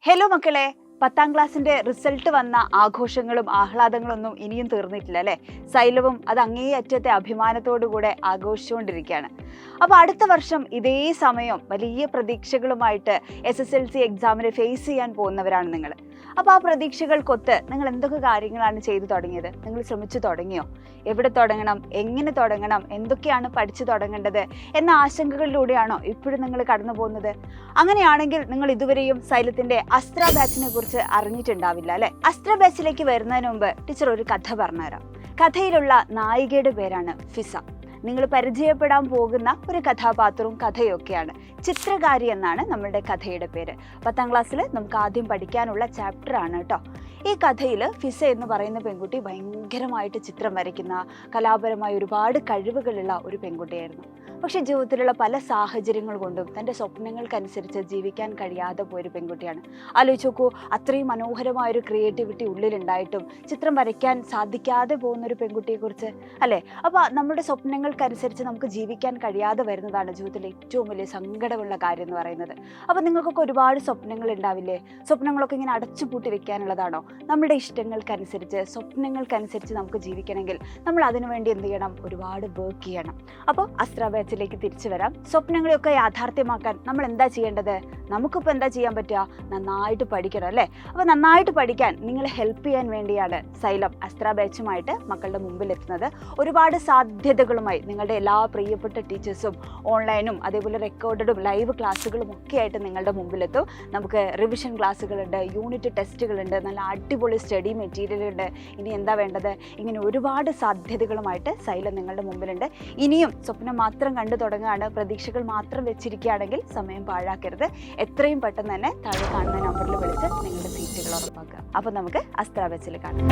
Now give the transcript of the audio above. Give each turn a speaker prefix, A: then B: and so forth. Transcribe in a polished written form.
A: Hello മക്കളെ, 10ാം ക്ലാസ്സിന്റെ result വന്ന ആഘോഷങ്ങളും ആഹ്ലാദങ്ങളൊന്നും ഇനിയും തീർന്നിട്ടില്ല അല്ലേ? സൈലവും അത് അങ്ങേയറ്റത്തെ അഭിമാനത്തോടുകൂടെ ആഘോഷിച്ചുകൊണ്ടിരിക്കുകയാണ്. അപ്പോൾ അടുത്ത വർഷം ഇതേ സമയം വലിയ പ്രതീക്ഷകളുമായിട്ട് SSLC എക്സാമിനെ ഫേസ് ചെയ്യാൻ പോകുന്നവരാണ് നിങ്ങൾ. അപ്പോൾ ആ പ്രതീക്ഷകൾക്കൊത്ത് നിങ്ങൾ എന്തൊക്കെ കാര്യങ്ങളാണ് ചെയ്തു തുടങ്ങിയത്? നിങ്ങൾ ശ്രമിച്ചു തുടങ്ങിയോ? എവിടെ തുടങ്ങണം, എങ്ങനെ തുടങ്ങണം, എന്തൊക്കെയാണ് പഠിച്ചു തുടങ്ങേണ്ടത് എന്ന ആശങ്കകളിലൂടെയാണോ ഇപ്പോഴും നിങ്ങൾ കടന്നു പോകുന്നത്? അങ്ങനെയാണെങ്കിൽ നിങ്ങൾ ഇതുവരെയും സൈലത്തിന്റെ അസ്ത്ര ബാച്ചിനെ കുറിച്ച് അറിഞ്ഞിട്ടുണ്ടാവില്ല അല്ലെ? അസ്ത്ര ബാച്ചിലേക്ക് വരുന്നതിന് മുമ്പ് ടീച്ചർ ഒരു കഥ പറഞ്ഞുതരാം. കഥയിലുള്ള നായികയുടെ പേരാണ് ഫിസ. നിങ്ങൾ പരിചയപ്പെടാൻ പോകുന്ന ഒരു കഥാപാത്രവും കഥയൊക്കെയാണ്. ചിത്രകാരി എന്നാണ് നമ്മളുടെ കഥയുടെ പേര്. 10ാം ക്ലാസ്സിൽ നമുക്ക് ആദ്യം പഠിക്കാനുള്ള ചാപ്റ്റർ ആണ് കേട്ടോ. ഈ കഥയിൽ ഫിസ എന്ന് പറയുന്ന പെൺകുട്ടി ഭയങ്കരമായിട്ട് ചിത്രം വരയ്ക്കുന്ന, കലാപരമായ ഒരുപാട് കഴിവുകളുള്ള ഒരു പെൺകുട്ടിയായിരുന്നു. പക്ഷേ ജീവിതത്തിലുള്ള പല സാഹചര്യങ്ങൾ കൊണ്ടും തൻ്റെ സ്വപ്നങ്ങൾക്കനുസരിച്ച് ജീവിക്കാൻ കഴിയാതെ പോയൊരു പെൺകുട്ടിയാണ്. ആലോചിച്ച് നോക്കൂ, അത്രയും മനോഹരമായൊരു ക്രിയേറ്റിവിറ്റി ഉള്ളിലുണ്ടായിട്ടും ചിത്രം വരയ്ക്കാൻ സാധിക്കാതെ പോകുന്നൊരു പെൺകുട്ടിയെക്കുറിച്ച് അല്ലേ? അപ്പോൾ നമ്മുടെ സ്വപ്നങ്ങൾക്കനുസരിച്ച് നമുക്ക് ജീവിക്കാൻ കഴിയാതെ വരുന്നതാണ് ജീവിതത്തിലെ ഏറ്റവും വലിയ സങ്കടമുള്ള കാര്യം എന്ന് പറയുന്നത്. അപ്പോൾ നിങ്ങൾക്കൊക്കെ ഒരുപാട് സ്വപ്നങ്ങൾ ഉണ്ടാവില്ലേ? സ്വപ്നങ്ങളൊക്കെ ഇങ്ങനെ അടച്ചുപൂട്ടി വെക്കാനുള്ളതാണോ? നമ്മുടെ ഇഷ്ടങ്ങൾക്കനുസരിച്ച്, സ്വപ്നങ്ങൾക്കനുസരിച്ച് നമുക്ക് ജീവിക്കണമെങ്കിൽ നമ്മൾ അതിനുവേണ്ടി എന്ത് ചെയ്യണം? ഒരുപാട് വർക്ക് ചെയ്യണം. അപ്പോൾ അസ്ത്ര ബാച്ചിലേക്ക് തിരിച്ചു വരാം. സ്വപ്നങ്ങളെയൊക്കെ യാഥാർത്ഥ്യമാക്കാൻ നമ്മൾ എന്താ ചെയ്യേണ്ടത്? നമുക്കിപ്പോൾ എന്താ ചെയ്യാൻ പറ്റുക? നന്നായിട്ട് പഠിക്കണം അല്ലേ? അപ്പോൾ നന്നായിട്ട് പഠിക്കാൻ നിങ്ങളെ ഹെൽപ്പ് ചെയ്യാൻ വേണ്ടിയാണ് സൈലം അസ്ത്ര ബാച്ചുമായിട്ട് മക്കളുടെ മുമ്പിൽ എത്തുന്നത്. ഒരുപാട് സാധ്യതകളുമായി നിങ്ങളുടെ എല്ലാ പ്രിയപ്പെട്ട ടീച്ചേഴ്സും ഓൺലൈനും അതേപോലെ റെക്കോർഡഡും ലൈവ് ക്ലാസ്സുകളും ഒക്കെ ആയിട്ട് നിങ്ങളുടെ മുമ്പിലെത്തും. നമുക്ക് റിവിഷൻ ക്ലാസ്സുകളുണ്ട്, യൂണിറ്റ് ടെസ്റ്റുകളുണ്ട്, നല്ല അടിപൊളി സ്റ്റഡി മെറ്റീരിയൽ ഉണ്ട്. ഇനി എന്താ വേണ്ടത്? ഇങ്ങനെ ഒരുപാട് സാധ്യതകളുമായിട്ട് സൈലം നിങ്ങളുടെ മുമ്പിലുണ്ട്. ഇനിയും സ്വപ്നം മാത്രം കണ്ടു തുടങ്ങുകയാണ്, പ്രതീക്ഷകൾ മാത്രം വെച്ചിരിക്കുകയാണെങ്കിൽ സമയം പാഴാക്കരുത്. എത്രയും പെട്ടെന്ന് തന്നെ താഴെ കാണുന്ന നമ്പറിൽ വിളിച്ച് നിങ്ങളുടെ സീറ്റുകൾ ഉറപ്പാക്കുക. അപ്പോൾ നമുക്ക് അസ്ത്ര ബാച്ചിൽ കാണാം.